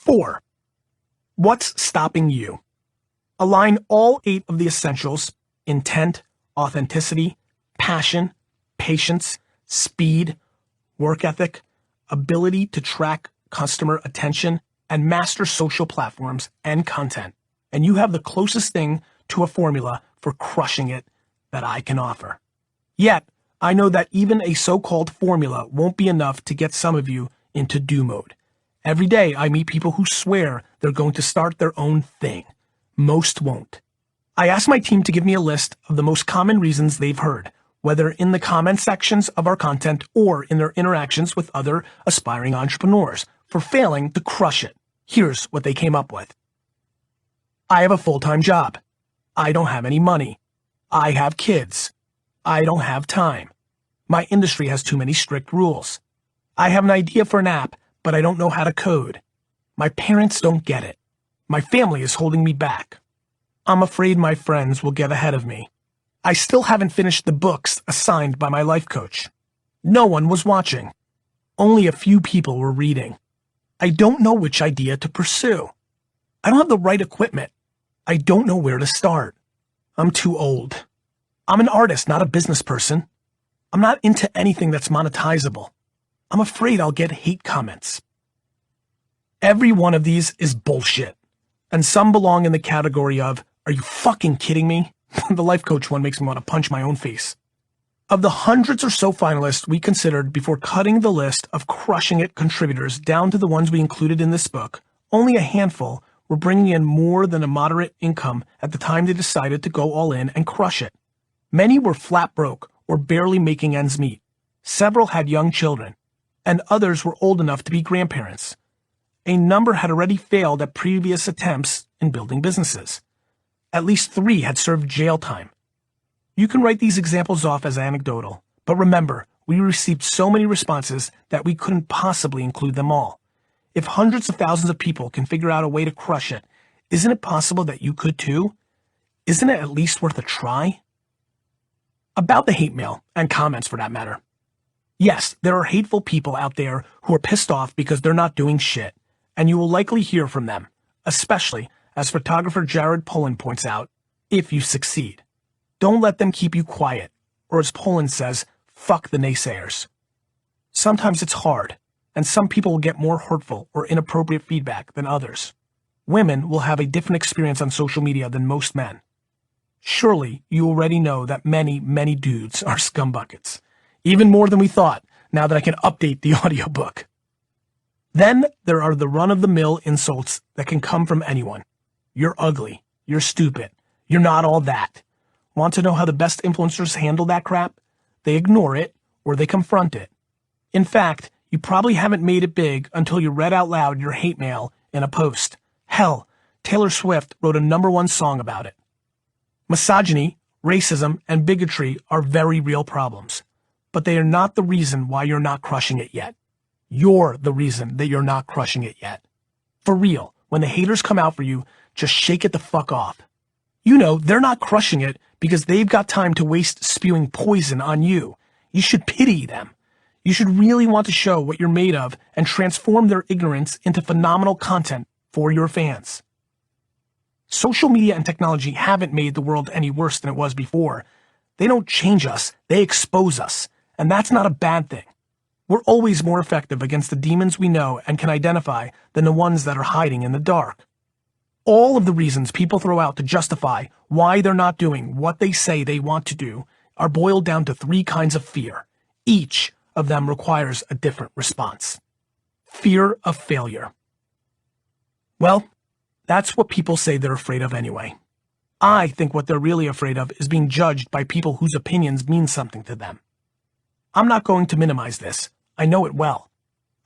4. What's stopping you? Align all 8 of the essentials: intent, authenticity, passion, patience, speed, work ethic, ability to track customer attention, and master social platforms and content. And you have the closest thing to a formula for crushing it that I can offer. Yet, I know that even a so-called formula won't be enough to get some of you into do mode. Every day I meet people who swear they're going to start their own thing. Most won't. I ask my team to give me a list of the most common reasons they've heard, whether in the comment sections of our content or in their interactions with other aspiring entrepreneurs, for failing to crush it. Here's what they came up with. I have a full-time job. I don't have any money. I have kids. I don't have time. My industry has too many strict rules. I have an idea for an app, but I don't know how to code. My parents don't get it. My family is holding me back. I'm afraid my friends will get ahead of me. I still haven't finished the books assigned by my life coach. No one was watching. Only a few people were reading. I don't know which idea to pursue. I don't have the right equipment. I don't know where to start. I'm too old. I'm an artist, not a business person. I'm not into anything that's monetizable. I'm afraid I'll get hate comments. Every one of these is bullshit. And some belong in the category of, are you fucking kidding me? The life coach one makes me want to punch my own face. Of the hundreds or so finalists we considered before cutting the list of crushing it contributors down to the ones we included in this book, only a handful were bringing in more than a moderate income at the time they decided to go all in and crush it. Many were flat broke or barely making ends meet. Several had young children, and others were old enough to be grandparents. A number had already failed at previous attempts in building businesses. At least 3 had served jail time. You can write these examples off as anecdotal, but remember, we received so many responses that we couldn't possibly include them all. If hundreds of thousands of people can figure out a way to crush it, isn't it possible that you could too? Isn't it at least worth a try? About the hate mail, and comments for that matter. Yes, there are hateful people out there who are pissed off because they're not doing shit, and you will likely hear from them, especially, as photographer Jared Polin points out, if you succeed. Don't let them keep you quiet, or as Polin says, fuck the naysayers. Sometimes it's hard, and some people will get more hurtful or inappropriate feedback than others. Women will have a different experience on social media than most men. Surely you already know that many, many dudes are scumbuckets. Even more than we thought, now that I can update the audiobook. Then there are the run-of-the-mill insults that can come from anyone. You're ugly. You're stupid. You're not all that. Want to know how the best influencers handle that crap? They ignore it, or they confront it. In fact, you probably haven't made it big until you read out loud your hate mail in a post. Hell, Taylor Swift wrote a #1 song about it. Misogyny, racism, and bigotry are very real problems, but they are not the reason why you're not crushing it yet. You're the reason that you're not crushing it yet. For real, when the haters come out for you, just shake it the fuck off. You know they're not crushing it because they've got time to waste spewing poison on you. You should pity them. You should really want to show what you're made of and transform their ignorance into phenomenal content for your fans. Social media and technology haven't made the world any worse than it was before. They don't change us, they expose us, and that's not a bad thing. We're always more effective against the demons we know and can identify than the ones that are hiding in the dark. All of the reasons people throw out to justify why they're not doing what they say they want to do are boiled down to 3 kinds of fear. Each of them requires a different response. Fear of failure. Well, that's what people say they're afraid of anyway. I think what they're really afraid of is being judged by people whose opinions mean something to them. I'm not going to minimize this. I know it well.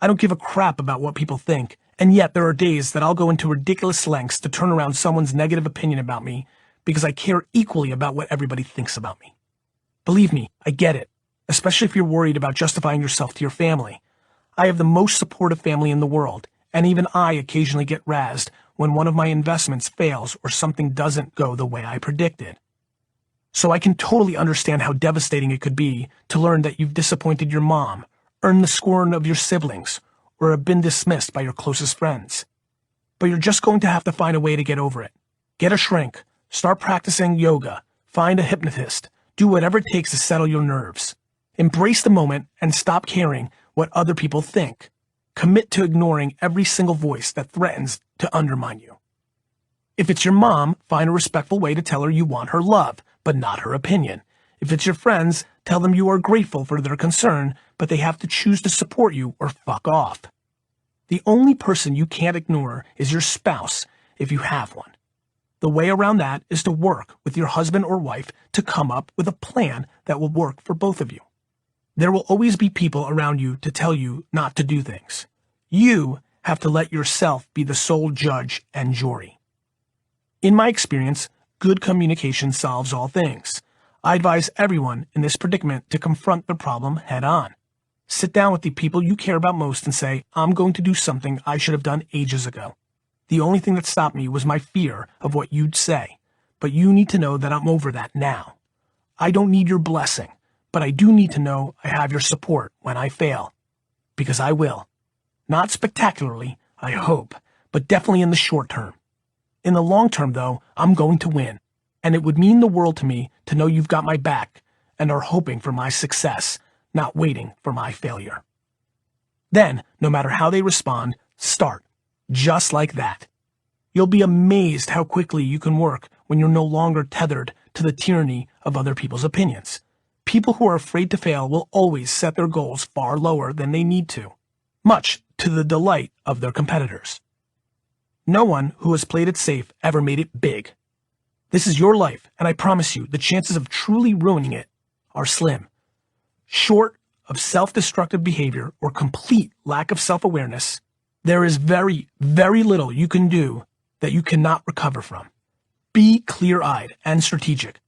I don't give a crap about what people think, and yet there are days that I'll go into ridiculous lengths to turn around someone's negative opinion about me because I care equally about what everybody thinks about me. Believe me, I get it, especially if you're worried about justifying yourself to your family. I have the most supportive family in the world, and even I occasionally get razzed when one of my investments fails or something doesn't go the way I predicted. So I can totally understand how devastating it could be to learn that you've disappointed your mom, earned the scorn of your siblings, or have been dismissed by your closest friends. but you're just going to have to find a way to get over it. Get a shrink, start practicing yoga, find a hypnotist, do whatever it takes to settle your nerves. Embrace the moment and stop caring what other people think. Commit to ignoring every single voice that threatens to undermine you. If it's your mom, find a respectful way to tell her you want her love, but not her opinion. If it's your friends, tell them you are grateful for their concern, but they have to choose to support you or fuck off. The only person you can't ignore is your spouse, if you have one. The way around that is to work with your husband or wife to come up with a plan that will work for both of you. There will always be people around you to tell you not to do things. You have to let yourself be the sole judge and jury. In my experience, good communication solves all things. I advise everyone in this predicament to confront the problem head on. Sit down with the people you care about most and say, I'm going to do something I should have done ages ago. The only thing that stopped me was my fear of what you'd say, but you need to know that I'm over that now. I don't need your blessing, but I do need to know I have your support when I fail, because I will. Not spectacularly, I hope, but definitely in the short term. In the long term, though, I'm going to win, and it would mean the world to me to know you've got my back and are hoping for my success, not waiting for my failure. Then, no matter how they respond, start, just like that. You'll be amazed how quickly you can work when you're no longer tethered to the tyranny of other people's opinions. People who are afraid to fail will always set their goals far lower than they need to, much to the delight of their competitors. No one who has played it safe ever made it big. This is your life, and I promise you the chances of truly ruining it are slim. Short of self-destructive behavior or complete lack of self-awareness, there is very, very little you can do that you cannot recover from. Be clear-eyed and strategic.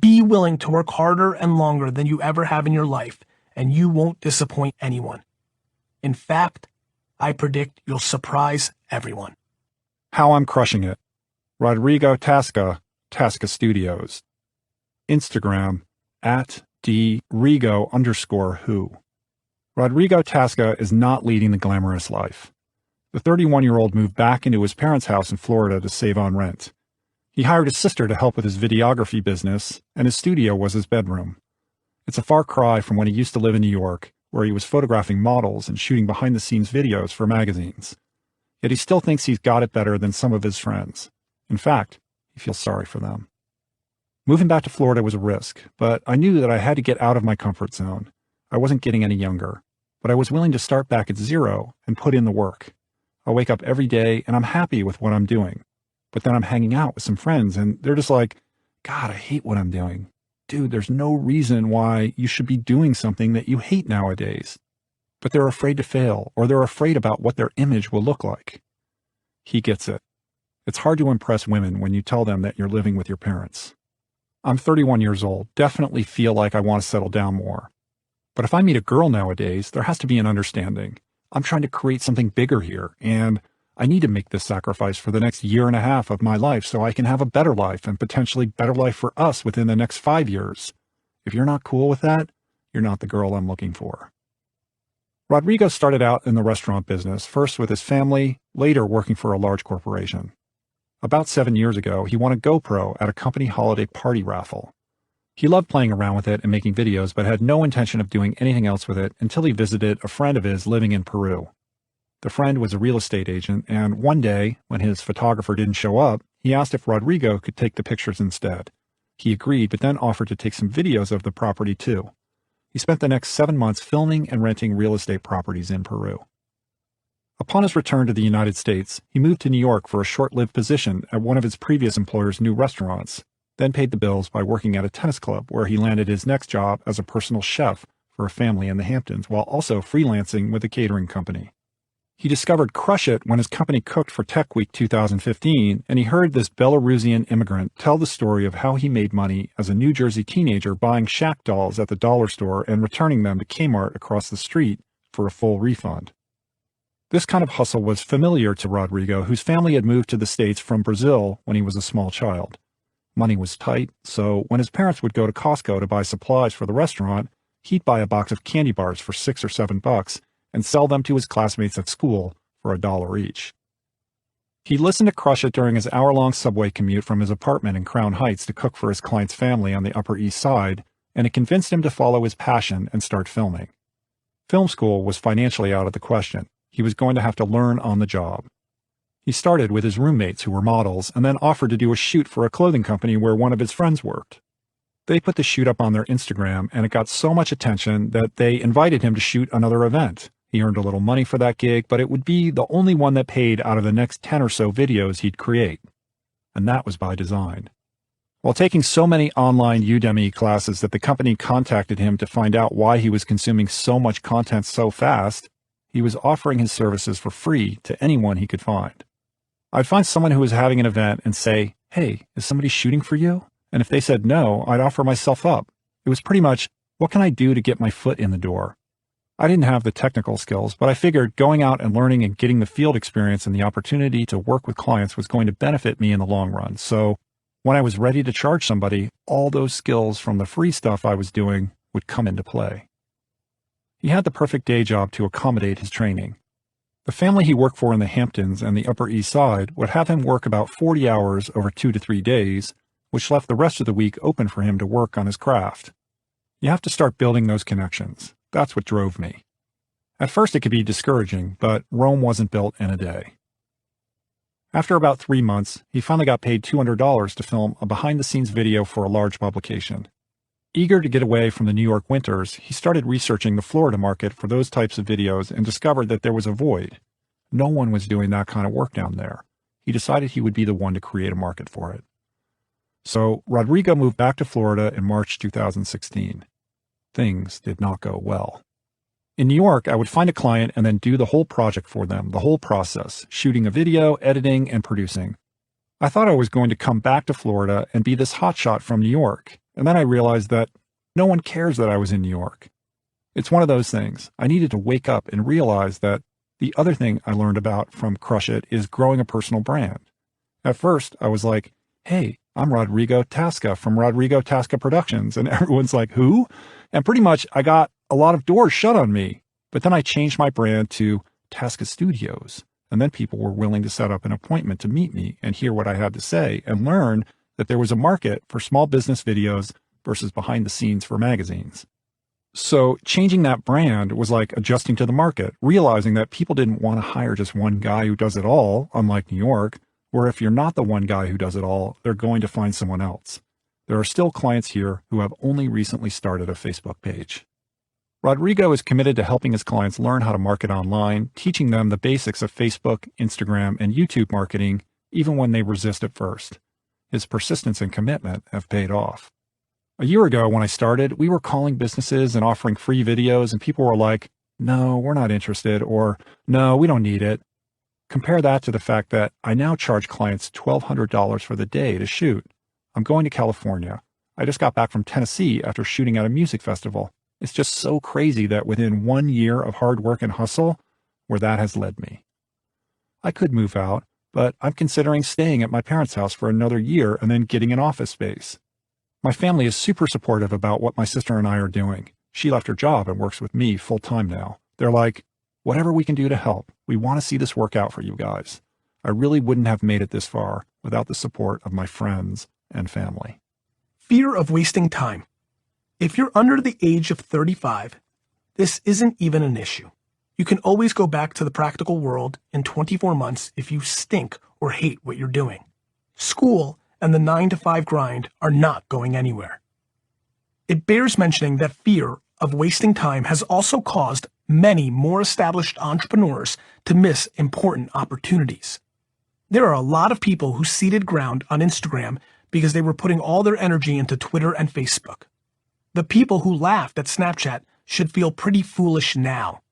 Be willing to work harder and longer than you ever have in your life, and you won't disappoint anyone. In fact, I predict you'll surprise everyone. How I'm Crushing It. Rodrigo Tasca, Tasca Studios. Instagram, @drigo_who. Rodrigo Tasca is not leading the glamorous life. The 31-year-old moved back into his parents' house in Florida to save on rent. He hired his sister to help with his videography business, and his studio was his bedroom. It's a far cry from when he used to live in New York, where he was photographing models and shooting behind-the-scenes videos for magazines. Yet he still thinks he's got it better than some of his friends. In fact, he feels sorry for them. Moving back to Florida was a risk, but I knew that I had to get out of my comfort zone. I wasn't getting any younger, but I was willing to start back at zero and put in the work. I wake up every day and I'm happy with what I'm doing. But then I'm hanging out with some friends and they're just like, God, I hate what I'm doing. Dude, there's no reason why you should be doing something that you hate nowadays. But they're afraid to fail, or they're afraid about what their image will look like. He gets it. It's hard to impress women when you tell them that you're living with your parents. I'm 31 years old, definitely feel like I want to settle down more. But if I meet a girl nowadays, there has to be an understanding. I'm trying to create something bigger here, and I need to make this sacrifice for the next year and a half of my life so I can have a better life and potentially better life for us within the next 5 years. If you're not cool with that, you're not the girl I'm looking for. Rodrigo started out in the restaurant business, first with his family, later working for a large corporation. About 7 years ago, he won a GoPro at a company holiday party raffle. He loved playing around with it and making videos, but had no intention of doing anything else with it until he visited a friend of his living in Peru. The friend was a real estate agent, and one day, when his photographer didn't show up, he asked if Rodrigo could take the pictures instead. He agreed, but then offered to take some videos of the property too. He spent the next 7 months filming and renting real estate properties in Peru. Upon his return to the United States, he moved to New York for a short-lived position at one of his previous employer's new restaurants, then paid the bills by working at a tennis club where he landed his next job as a personal chef for a family in the Hamptons while also freelancing with a catering company. He discovered Crush It when his company cooked for Tech Week 2015, and he heard this Belarusian immigrant tell the story of how he made money as a New Jersey teenager buying Shaq dolls at the dollar store and returning them to Kmart across the street for a full refund. This kind of hustle was familiar to Rodrigo, whose family had moved to the States from Brazil when he was a small child. Money was tight, so when his parents would go to Costco to buy supplies for the restaurant, he'd buy a box of candy bars for $6 or $7 and sell them to his classmates at school for $1 each. He listened to Crush It during his hour-long subway commute from his apartment in Crown Heights to cook for his client's family on the Upper East Side, and it convinced him to follow his passion and start filming. Film school was financially out of the question. He was going to have to learn on the job. He started with his roommates who were models and then offered to do a shoot for a clothing company where one of his friends worked. They put the shoot up on their Instagram, and it got so much attention that they invited him to shoot another event. He earned a little money for that gig, but it would be the only one that paid out of the next 10 or so videos he'd create. And that was by design. While taking so many online Udemy classes that the company contacted him to find out why he was consuming so much content so fast, he was offering his services for free to anyone he could find. I'd find someone who was having an event and say, "Hey, is somebody shooting for you?" And if they said no, I'd offer myself up. It was pretty much, what can I do to get my foot in the door? I didn't have the technical skills, but I figured going out and learning and getting the field experience and the opportunity to work with clients was going to benefit me in the long run. So when I was ready to charge somebody, all those skills from the free stuff I was doing would come into play. He had the perfect day job to accommodate his training. The family he worked for in the Hamptons and the Upper East Side would have him work about 40 hours over 2 to 3 days, which left the rest of the week open for him to work on his craft. You have to start building those connections. That's what drove me. At first it could be discouraging, but Rome wasn't built in a day. After about 3 months, he finally got paid $200 to film a behind-the-scenes video for a large publication. Eager to get away from the New York winters, he started researching the Florida market for those types of videos and discovered that there was a void. No one was doing that kind of work down there. He decided he would be the one to create a market for it. So Rodrigo moved back to Florida in March 2016. Things did not go well. In New York, I would find a client and then do the whole project for them, the whole process, shooting a video, editing, and producing. I thought I was going to come back to Florida and be this hotshot from New York, and then I realized that no one cares that I was in New York. It's one of those things. I needed to wake up and realize that the other thing I learned about from Crush It is growing a personal brand. At first, I was like, "Hey, I'm Rodrigo Tasca from Rodrigo Tasca Productions," and everyone's like, "Who?" And pretty much I got a lot of doors shut on me. But then I changed my brand to Tasca Studios, and then people were willing to set up an appointment to meet me and hear what I had to say and learn that there was a market for small business videos versus behind the scenes for magazines. So changing that brand was like adjusting to the market, realizing that people didn't want to hire just one guy who does it all, unlike New York, where if you're not the one guy who does it all, they're going to find someone else. There are still clients here who have only recently started a Facebook page. Rodrigo is committed to helping his clients learn how to market online, teaching them the basics of Facebook, Instagram, and YouTube marketing, even when they resist at first. His persistence and commitment have paid off. A year ago, when I started, we were calling businesses and offering free videos, and people were like, "No, we're not interested," or "No, we don't need it." Compare that to the fact that I now charge clients $1,200 for the day to shoot. I'm going to California. I just got back from Tennessee after shooting at a music festival. It's just so crazy that within 1 year of hard work and hustle, where that has led me. I could move out, but I'm considering staying at my parents' house for another year and then getting an office space. My family is super supportive about what my sister and I are doing. She left her job and works with me full time now. They're like, "Whatever we can do to help, we want to see this work out for you guys." I really wouldn't have made it this far without the support of my friends and family. Fear of wasting time. If you're under the age of 35, this isn't even an issue. You can always go back to the practical world in 24 months if you stink or hate what you're doing. School and the 9-to-5 grind are not going anywhere. It bears mentioning that fear of wasting time has also caused many more established entrepreneurs to miss important opportunities. There are a lot of people who ceded ground on Instagram because they were putting all their energy into Twitter and Facebook. The people who laughed at Snapchat should feel pretty foolish now.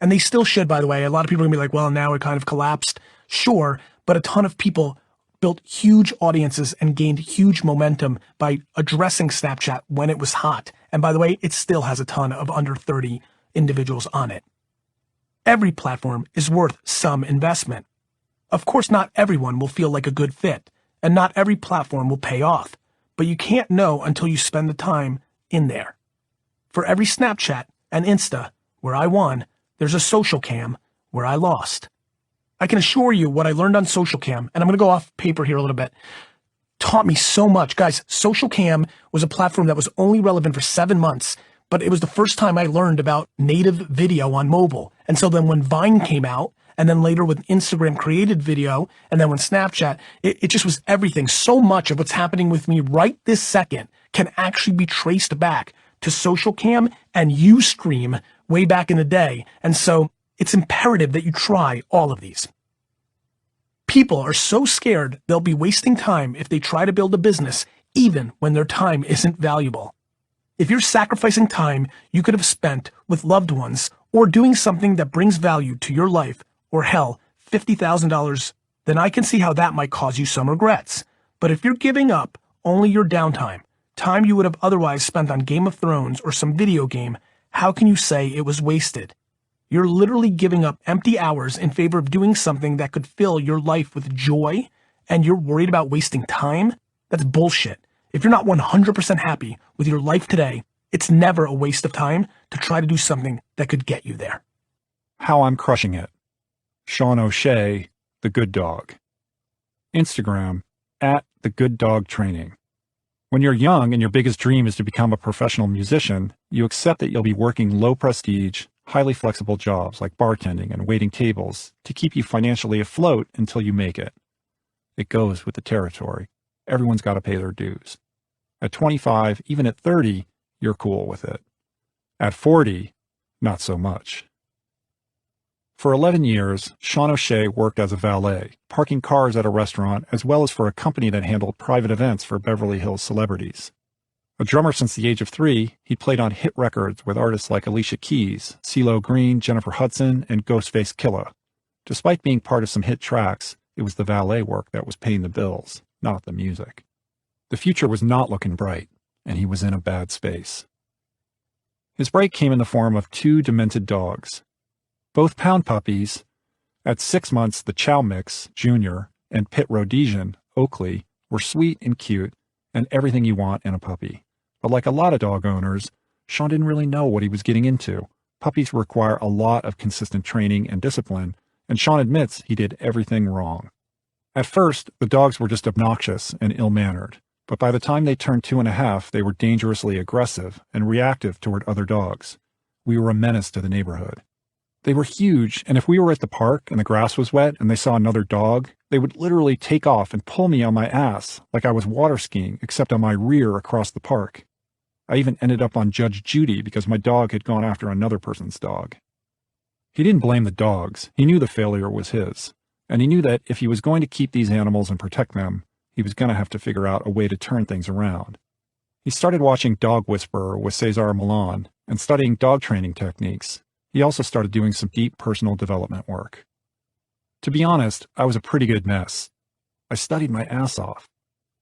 And they still should, by the way. A lot of people are going to be like, "Well, now it kind of collapsed." Sure, but a ton of people built huge audiences and gained huge momentum by addressing Snapchat when it was hot. And by the way, it still has a ton of under 30 individuals on it. Every platform is worth some investment. Of course, not everyone will feel like a good fit, and not every platform will pay off, but you can't know until you spend the time in there. For every Snapchat and Insta where I won, there's a social cam where I lost. I can assure you what I learned on Social Cam, and I'm going to go off paper here a little bit, taught me so much. Guys, Social Cam was a platform that was only relevant for 7 months, but it was the first time I learned about native video on mobile. And so then when Vine came out, and then later with Instagram created video, and then when Snapchat, it just was everything. So much of what's happening with me right this second can actually be traced back to Social Cam and Ustream way back in the day. And so it's imperative that you try all of these. People are so scared they'll be wasting time if they try to build a business, even when their time isn't valuable. If you're sacrificing time you could have spent with loved ones or doing something that brings value to your life, or hell, $50,000, then I can see how that might cause you some regrets. But if you're giving up only your downtime, time you would have otherwise spent on Game of Thrones or some video game, how can you say it was wasted? You're literally giving up empty hours in favor of doing something that could fill your life with joy, and you're worried about wasting time? That's bullshit. If you're not 100% happy with your life today, it's never a waste of time to try to do something that could get you there. How I'm crushing it. Sean O'Shea, the good dog. Instagram, @theGoodDogTraining. When you're young and your biggest dream is to become a professional musician, you accept that you'll be working low prestige, highly flexible jobs like bartending and waiting tables to keep you financially afloat until you make it. It goes with the territory. Everyone's got to pay their dues. At 25, even at 30, you're cool with it. At 40, not so much. For 11 years, Sean O'Shea worked as a valet, parking cars at a restaurant, as well as for a company that handled private events for Beverly Hills celebrities. A drummer since the age of 3, he played on hit records with artists like Alicia Keys, CeeLo Green, Jennifer Hudson, and Ghostface Killah. Despite being part of some hit tracks, it was the valet work that was paying the bills, not the music. The future was not looking bright, and he was in a bad space. His break came in the form of 2 demented dogs. Both pound puppies. At 6 months, the Chow Mix, Jr., and Pit Rhodesian, Oakley, were sweet and cute, and everything you want in a puppy. But like a lot of dog owners, Sean didn't really know what he was getting into. Puppies require a lot of consistent training and discipline, and Sean admits he did everything wrong. At first, the dogs were just obnoxious and ill-mannered, but by the time they turned 2.5, they were dangerously aggressive and reactive toward other dogs. We were a menace to the neighborhood. They were huge, and if we were at the park and the grass was wet and they saw another dog, they would literally take off and pull me on my ass like I was water skiing, except on my rear across the park. I even ended up on Judge Judy because my dog had gone after another person's dog. He didn't blame the dogs. He knew the failure was his, and he knew that if he was going to keep these animals and protect them, he was going to have to figure out a way to turn things around. He started watching Dog Whisperer with Cesar Millan and studying dog training techniques. He also started doing some deep personal development work. To be honest, I was a pretty good mess. I studied my ass off.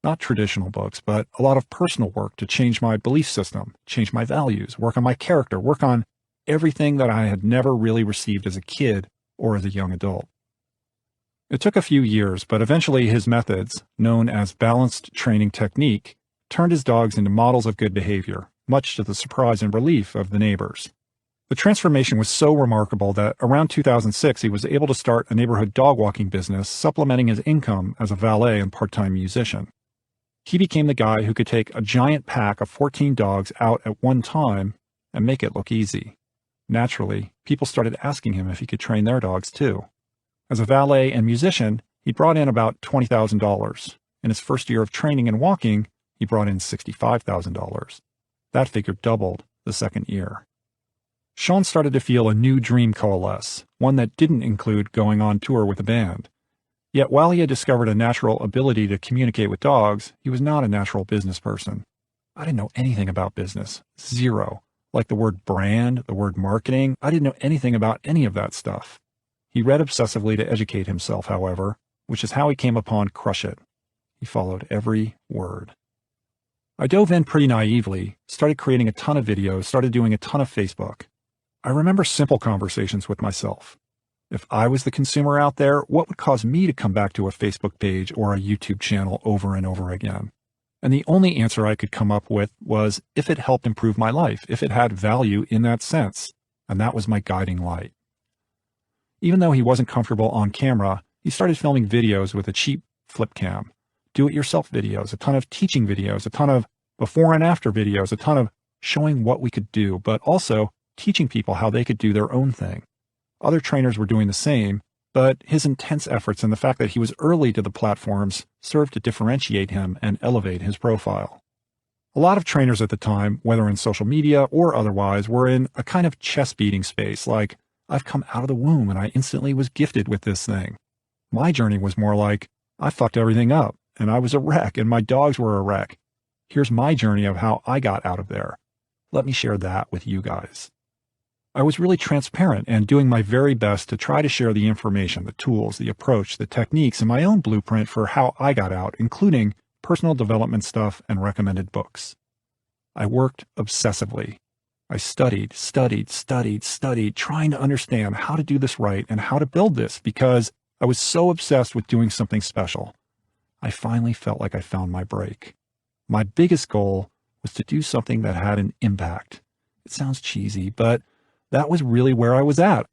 Not traditional books, but a lot of personal work to change my belief system, change my values, work on my character, work on everything that I had never really received as a kid or as a young adult. It took a few years, but eventually his methods, known as balanced training technique, turned his dogs into models of good behavior, much to the surprise and relief of the neighbors. The transformation was so remarkable that around 2006 he was able to start a neighborhood dog walking business, supplementing his income as a valet and part-time musician. He became the guy who could take a giant pack of 14 dogs out at one time and make it look easy. Naturally, people started asking him if he could train their dogs too. As a valet and musician, he brought in about $20,000. In his first year of training and walking, he brought in $65,000. That figure doubled the second year. Sean started to feel a new dream coalesce, one that didn't include going on tour with a band. Yet while he had discovered a natural ability to communicate with dogs, he was not a natural business person. I didn't know anything about business. Zero. Like the word brand, the word marketing, I didn't know anything about any of that stuff. He read obsessively to educate himself, however, which is how he came upon Crush It. He followed every word. I dove in pretty naively, started creating a ton of videos, started doing a ton of Facebook. I remember simple conversations with myself. If I was the consumer out there, what would cause me to come back to a Facebook page or a YouTube channel over and over again? And the only answer I could come up with was if it helped improve my life, if it had value in that sense. And that was my guiding light. Even though he wasn't comfortable on camera, he started filming videos with a cheap flip cam, do-it-yourself videos, a ton of teaching videos, a ton of before and after videos, a ton of showing what we could do, but also teaching people how they could do their own thing. Other trainers were doing the same, but his intense efforts and the fact that he was early to the platforms served to differentiate him and elevate his profile. A lot of trainers at the time, whether in social media or otherwise, were in a kind of chest-beating space, like, I've come out of the womb and I instantly was gifted with this thing. My journey was more like, I fucked everything up, and I was a wreck, and my dogs were a wreck. Here's my journey of how I got out of there. Let me share that with you guys. I was really transparent and doing my very best to try to share the information, the tools, the approach, the techniques, and my own blueprint for how I got out, including personal development stuff and recommended books. I worked obsessively. I studied, trying to understand how to do this right and how to build this because I was so obsessed with doing something special. I finally felt like I found my break. My biggest goal was to do something that had an impact. It sounds cheesy, but that was really where I was at.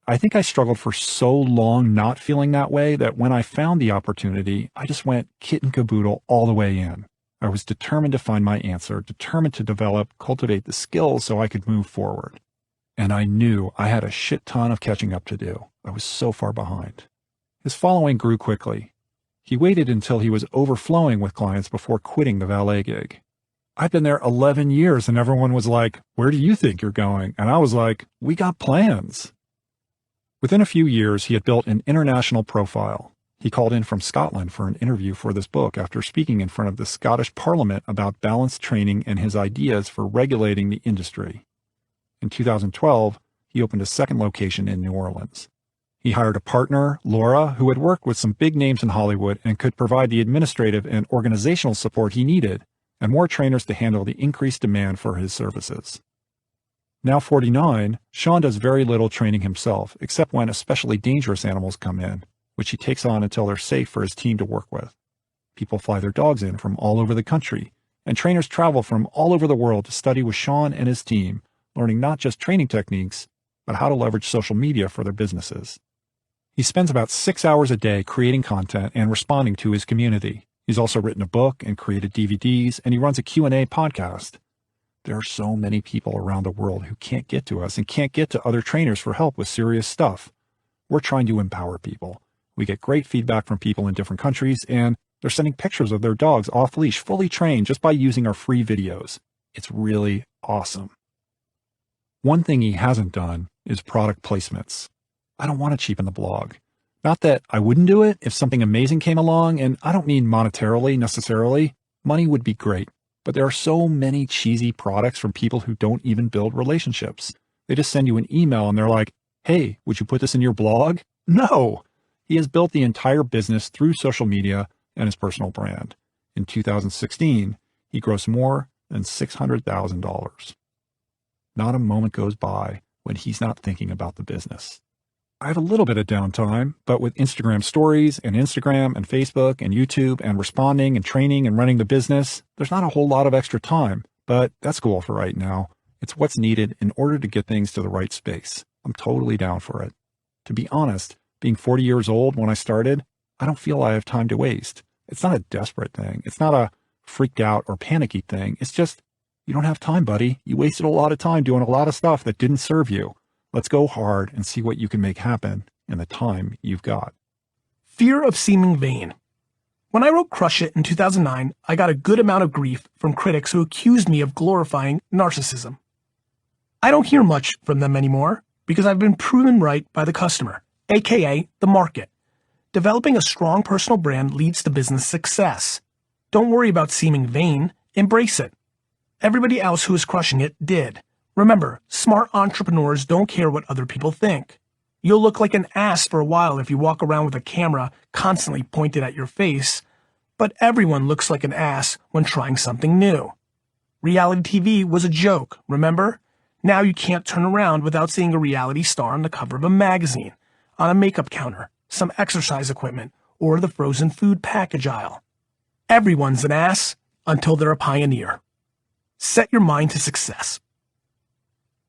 I think I struggled for so long not feeling that way that when I found the opportunity, I just went kit and caboodle all the way in. I was determined to find my answer, determined to develop, cultivate the skills so I could move forward. And I knew I had a shit ton of catching up to do. I was so far behind. His following grew quickly. He waited until he was overflowing with clients before quitting the valet gig. I've been there 11 years and everyone was like, where do you think you're going? And I was like, we got plans. Within a few years, he had built an international profile. He called in from Scotland for an interview for this book after speaking in front of the Scottish Parliament about balanced training and his ideas for regulating the industry. In 2012, he opened a second location in New Orleans. He hired a partner, Laura, who had worked with some big names in Hollywood and could provide the administrative and organizational support he needed, and more trainers to handle the increased demand for his services. Now 49, Sean does very little training himself, except when especially dangerous animals come in, which he takes on until they're safe for his team to work with. People fly their dogs in from all over the country, and trainers travel from all over the world to study with Sean and his team, learning not just training techniques, but how to leverage social media for their businesses. He spends about 6 hours a day creating content and responding to his community. He's also written a book and created DVDs, and he runs a Q&A podcast. There are so many people around the world who can't get to us and can't get to other trainers for help with serious stuff. We're trying to empower people. We get great feedback from people in different countries, and they're sending pictures of their dogs off leash, fully trained, just by using our free videos. It's really awesome. One thing he hasn't done is product placements. I don't want to cheapen the blog. Not that I wouldn't do it if something amazing came along, and I don't mean monetarily necessarily. Money would be great, but there are so many cheesy products from people who don't even build relationships. They just send you an email and they're like, hey, would you put this in your blog? No! He has built the entire business through social media and his personal brand. In 2016, he grossed more than $600,000. Not a moment goes by when he's not thinking about the business. I have a little bit of downtime, but with Instagram stories and Instagram and Facebook and YouTube and responding and training and running the business, there's not a whole lot of extra time, but that's cool for right now. It's what's needed in order to get things to the right space. I'm totally down for it. To be honest, being 40 years old when I started, I don't feel I have time to waste. It's not a desperate thing. It's not a freaked out or panicky thing. It's just, you don't have time, buddy. You wasted a lot of time doing a lot of stuff that didn't serve you. Let's go hard and see what you can make happen in the time you've got. Fear of seeming vain. When I wrote Crush It in 2009, I got a good amount of grief from critics who accused me of glorifying narcissism. I don't hear much from them anymore because I've been proven right by the customer, aka the market. Developing a strong personal brand leads to business success. Don't worry about seeming vain, embrace it. Everybody else who is crushing it did. Remember, smart entrepreneurs don't care what other people think. You'll look like an ass for a while if you walk around with a camera constantly pointed at your face, but everyone looks like an ass when trying something new. Reality TV was a joke, remember? Now you can't turn around without seeing a reality star on the cover of a magazine, on a makeup counter, some exercise equipment, or the frozen food package aisle. Everyone's an ass until they're a pioneer. Set your mind to success.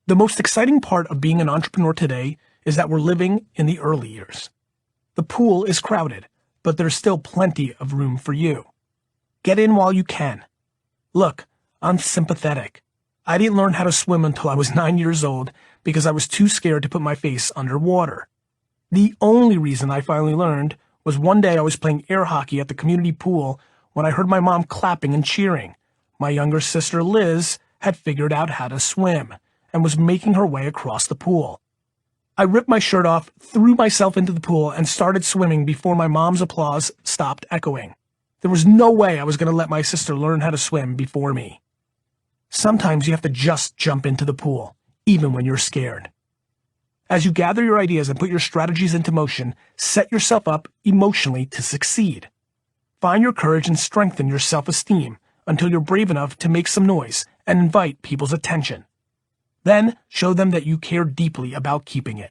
The most exciting part of being an entrepreneur today is that we're living in the early years. The pool is crowded, but there's still plenty of room for you. Get in while you can. Look, I'm sympathetic. I didn't learn how to swim until I was 9 years old because I was too scared to put my face underwater. The only reason I finally learned was one day I was playing air hockey at the community pool when I heard my mom clapping and cheering. My younger sister Liz had figured out how to swim and was making her way across the pool. I ripped my shirt off, threw myself into the pool, and started swimming before my mom's applause stopped echoing. There was no way I was going to let my sister learn how to swim before me. Sometimes you have to just jump into the pool, even when you're scared. As you gather your ideas and put your strategies into motion, set yourself up emotionally to succeed. Find your courage and strengthen your self-esteem until you're brave enough to make some noise and invite people's attention. Then show them that you care deeply about keeping it.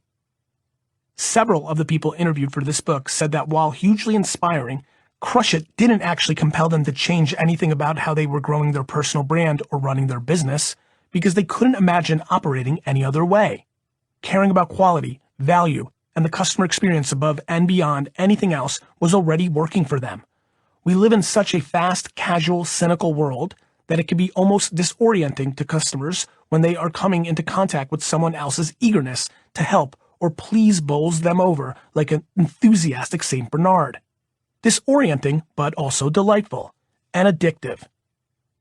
Several of the people interviewed for this book said that while hugely inspiring, Crush It didn't actually compel them to change anything about how they were growing their personal brand or running their business, because they couldn't imagine operating any other way. Caring about quality, value, and the customer experience above and beyond anything else was already working for them. We live in such a fast, casual, cynical world that it can be almost disorienting to customers when they are coming into contact with someone else's eagerness to help or please bowls them over like an enthusiastic St. Bernard. Disorienting, but also delightful and addictive.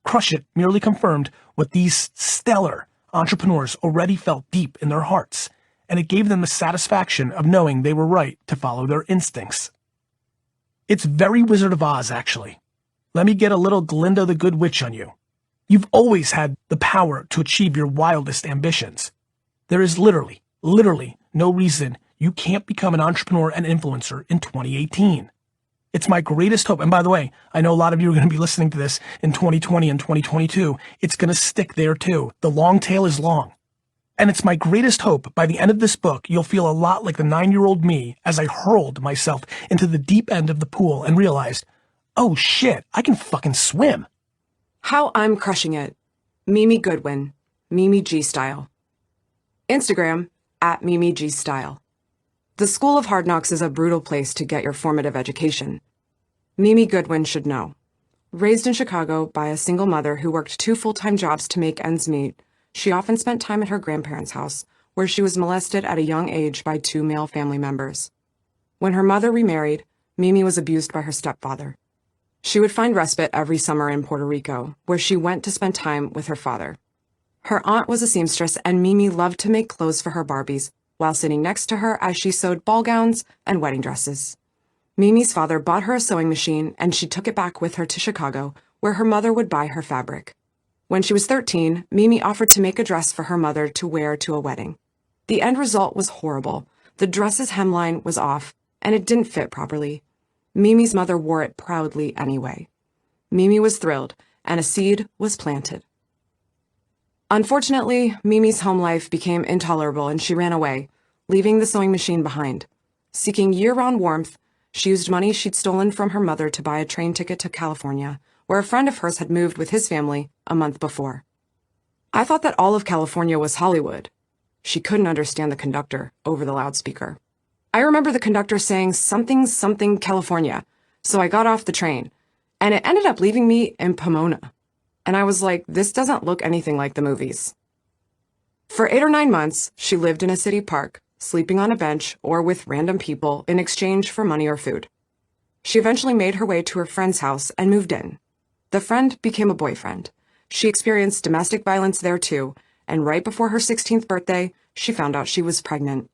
Crush It merely confirmed what these stellar entrepreneurs already felt deep in their hearts, and it gave them the satisfaction of knowing they were right to follow their instincts. It's very Wizard of Oz, actually. Let me get a little Glinda the Good Witch on you. You've always had the power to achieve your wildest ambitions. There is literally no reason you can't become an entrepreneur and influencer in 2018. It's my greatest hope. And by the way, I know a lot of you are going to be listening to this in 2020 and 2022. It's going to stick there too. The long tail is long. And it's my greatest hope by the end of this book, you'll feel a lot like the 9-year-old me as I hurled myself into the deep end of the pool and realized, oh shit, I can fucking swim. How I'm crushing it. Mimi Goodwin, Mimi G Style. Instagram, @Mimi G Style. The School of Hard Knocks is a brutal place to get your formative education. Mimi Goodwin should know. Raised in Chicago by a single mother who worked 2 full-time jobs to make ends meet, she often spent time at her grandparents' house, where she was molested at a young age by 2 male family members. When her mother remarried, Mimi was abused by her stepfather. She would find respite every summer in Puerto Rico, where she went to spend time with her father. Her aunt was a seamstress, and Mimi loved to make clothes for her Barbies, while sitting next to her as she sewed ball gowns and wedding dresses. Mimi's father bought her a sewing machine, and she took it back with her to Chicago, where her mother would buy her fabric. When she was 13, Mimi offered to make a dress for her mother to wear to a wedding. The end result was horrible. The dress's hemline was off, and it didn't fit properly. Mimi's mother wore it proudly anyway. Mimi was thrilled, and a seed was planted. Unfortunately, Mimi's home life became intolerable and she ran away, leaving the sewing machine behind. Seeking year-round warmth, she used money she'd stolen from her mother to buy a train ticket to California, where a friend of hers had moved with his family a month before. I thought that all of California was Hollywood. She couldn't understand the conductor over the loudspeaker. I remember the conductor saying something, something California, so I got off the train, and it ended up leaving me in Pomona. And I was like, this doesn't look anything like the movies. For 8 or 9 months, she lived in a city park, sleeping on a bench or with random people in exchange for money or food. She eventually made her way to her friend's house and moved in. The friend became a boyfriend. She experienced domestic violence there too, and right before her 16th birthday, she found out she was pregnant.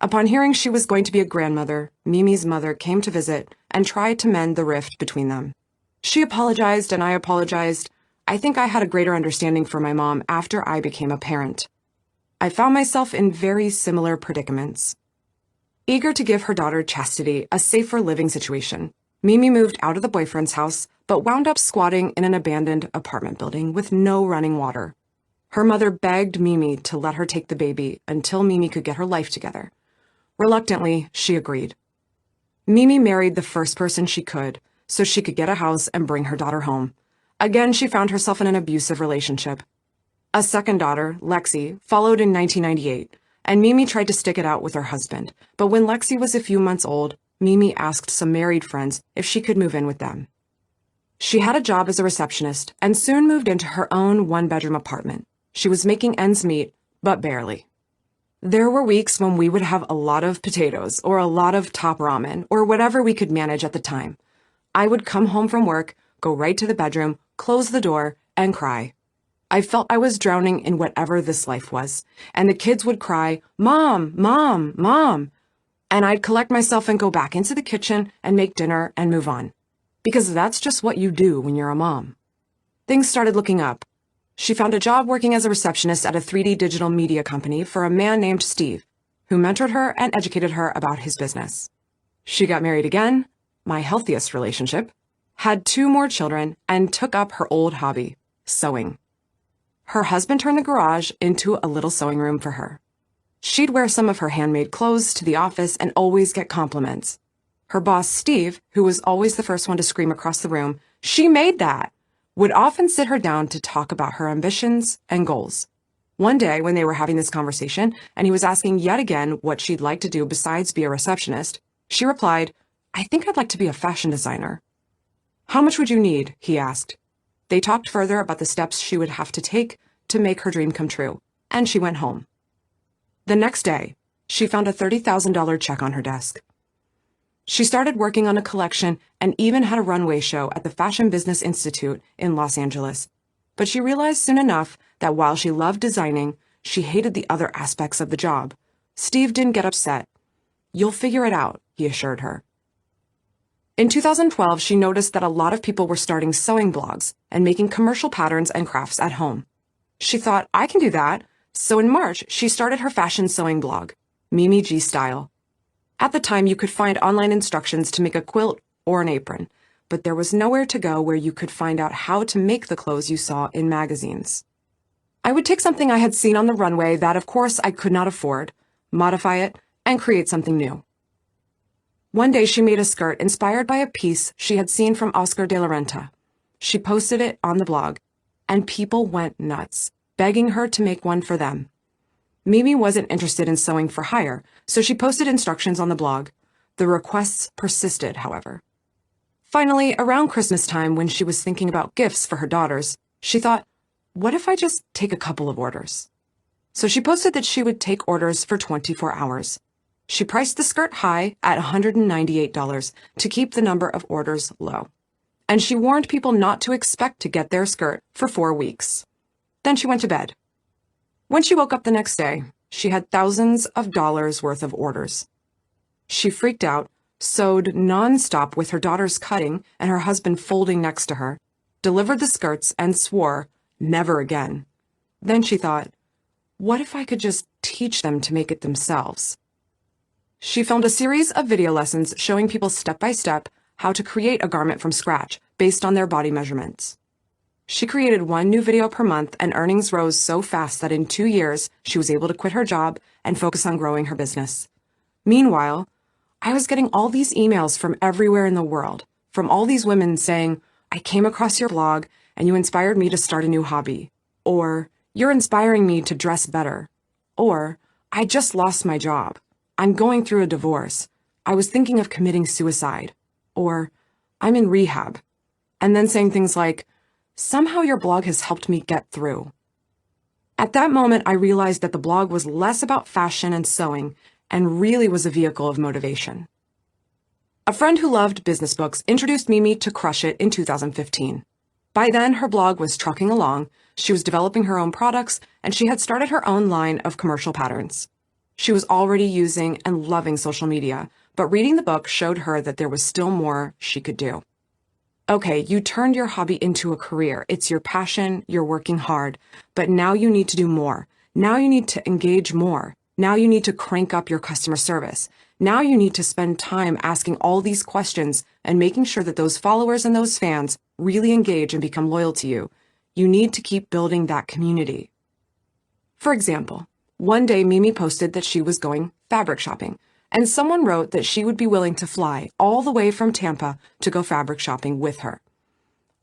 Upon hearing she was going to be a grandmother, Mimi's mother came to visit and tried to mend the rift between them. She apologized and I apologized. I think I had a greater understanding for my mom after I became a parent. I found myself in very similar predicaments. Eager to give her daughter Chastity a safer living situation, Mimi moved out of the boyfriend's house, but wound up squatting in an abandoned apartment building with no running water. Her mother begged Mimi to let her take the baby until Mimi could get her life together. Reluctantly, she agreed. Mimi married the first person she could, so she could get a house and bring her daughter home. Again, she found herself in an abusive relationship. A second daughter, Lexi, followed in 1998, and Mimi tried to stick it out with her husband. But when Lexi was a few months old, Mimi asked some married friends if she could move in with them. She had a job as a receptionist and soon moved into her own one-bedroom apartment. She was making ends meet, but barely. There were weeks when we would have a lot of potatoes or a lot of top ramen or whatever we could manage at the time. I would come home from work, go right to the bedroom, close the door, and cry. I felt I was drowning in whatever this life was, and the kids would cry, "Mom, Mom, Mom," and I'd collect myself and go back into the kitchen and make dinner and move on. Because that's just what you do when you're a mom. Things started looking up. She found a job working as a receptionist at a 3D digital media company for a man named Steve, who mentored her and educated her about his business. She got married again, my healthiest relationship, had 2 more children, and took up her old hobby, sewing. Her husband turned the garage into a little sewing room for her. She'd wear some of her handmade clothes to the office and always get compliments. Her boss, Steve, who was always the first one to scream across the room, "She made that!" would often sit her down to talk about her ambitions and goals. One day, when they were having this conversation, and he was asking yet again what she'd like to do besides be a receptionist, she replied, "I think I'd like to be a fashion designer." "How much would you need?" he asked. They talked further about the steps she would have to take to make her dream come true, and she went home. The next day, she found a $30,000 check on her desk. She started working on a collection and even had a runway show at the Fashion Business Institute in Los Angeles. But she realized soon enough that while she loved designing, she hated the other aspects of the job. Steve didn't get upset. "You'll figure it out," he assured her. In 2012, she noticed that a lot of people were starting sewing blogs and making commercial patterns and crafts at home. She thought, "I can do that." So in March, she started her fashion sewing blog, Mimi G Style. At the time, you could find online instructions to make a quilt or an apron, but there was nowhere to go where you could find out how to make the clothes you saw in magazines. I would take something I had seen on the runway that, of course, I could not afford, modify it, and create something new. One day, she made a skirt inspired by a piece she had seen from Oscar de la Renta. She posted it on the blog, and people went nuts, begging her to make one for them. Mimi wasn't interested in sewing for hire, so she posted instructions on the blog. The requests persisted, however. Finally, around Christmas time, when she was thinking about gifts for her daughters, she thought, what if I just take a couple of orders? So she posted that she would take orders for 24 hours. She priced the skirt high at $198 to keep the number of orders low. And she warned people not to expect to get their skirt for 4 weeks. Then she went to bed. When she woke up the next day, she had thousands of dollars worth of orders. She freaked out, sewed nonstop with her daughters cutting and her husband folding next to her, delivered the skirts, and swore, never again. Then she thought, what if I could just teach them to make it themselves? She filmed a series of video lessons showing people step by step how to create a garment from scratch based on their body measurements. She created 1 new video per month, and earnings rose so fast that in 2 years, she was able to quit her job and focus on growing her business. Meanwhile, I was getting all these emails from everywhere in the world, from all these women saying, I came across your blog and you inspired me to start a new hobby. Or, you're inspiring me to dress better. Or, I just lost my job. I'm going through a divorce. I was thinking of committing suicide. Or, I'm in rehab. And then saying things like, somehow your blog has helped me get through. At that moment, I realized that the blog was less about fashion and sewing and really was a vehicle of motivation. A friend who loved business books introduced Mimi to Crush It in 2015. By then, her blog was trucking along, she was developing her own products, and she had started her own line of commercial patterns. She was already using and loving social media, but reading the book showed her that there was still more she could do. Okay, you turned your hobby into a career. It's your passion, you're working hard, but now you need to do more. Now you need to engage more. Now you need to crank up your customer service. Now you need to spend time asking all these questions and making sure that those followers and those fans really engage and become loyal to you. You need to keep building that community. For example, one day Mimi posted that she was going fabric shopping, and someone wrote that she would be willing to fly all the way from Tampa to go fabric shopping with her.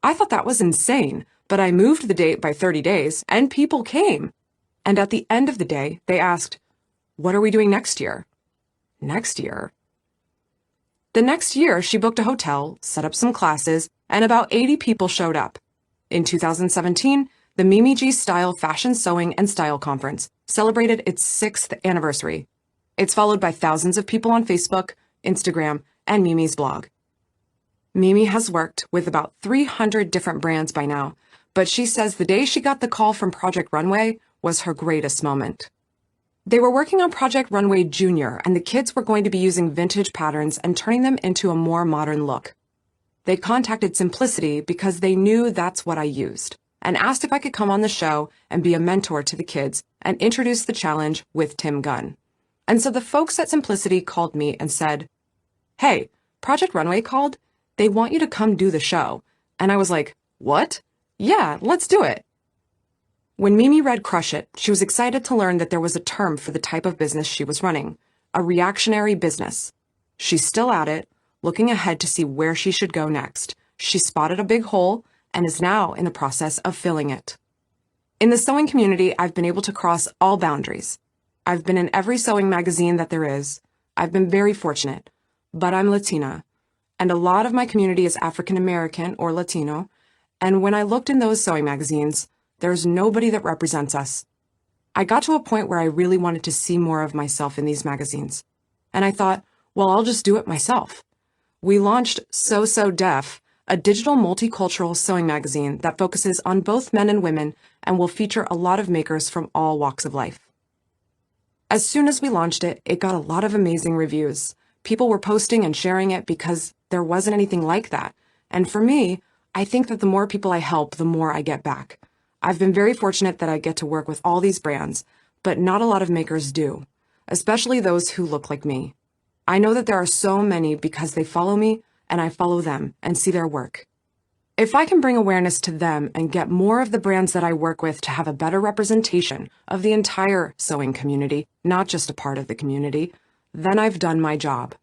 I thought that was insane, but I moved the date by 30 days, and people came. And at the end of the day, they asked, what are we doing next year? Next year? The next year, she booked a hotel, set up some classes, and about 80 people showed up. In 2017, the Mimi G Style Fashion Sewing and Style Conference celebrated its 6th anniversary. It's followed by thousands of people on Facebook, Instagram, and Mimi's blog. Mimi has worked with about 300 different brands by now, but she says the day she got the call from Project Runway was her greatest moment. They were working on Project Runway Junior, and the kids were going to be using vintage patterns and turning them into a more modern look. They contacted Simplicity because they knew that's what I used, and asked if I could come on the show and be a mentor to the kids and introduce the challenge with Tim Gunn. And so the folks at Simplicity called me and said, "Hey, Project Runway called. They want you to come do the show." And I was like, "What? Yeah, let's do it." When Mimi read Crush It, she was excited to learn that there was a term for the type of business she was running, a reactionary business. She's still at it, looking ahead to see where she should go next. She spotted a big hole and is now in the process of filling it. In the sewing community, I've been able to cross all boundaries. I've been in every sewing magazine that there is. I've been very fortunate, but I'm Latina, and a lot of my community is African American or Latino, and when I looked in those sewing magazines, there's nobody that represents us. I got to a point where I really wanted to see more of myself in these magazines, and I thought, well, I'll just do it myself. We launched So Def, a digital multicultural sewing magazine that focuses on both men and women and will feature a lot of makers from all walks of life. As soon as we launched it, it got a lot of amazing reviews. People were posting and sharing it because there wasn't anything like that. And for me, I think that the more people I help, the more I get back. I've been very fortunate that I get to work with all these brands, but not a lot of makers do, especially those who look like me. I know that there are so many because they follow me and I follow them and see their work. If I can bring awareness to them and get more of the brands that I work with to have a better representation of the entire sewing community, not just a part of the community, then I've done my job.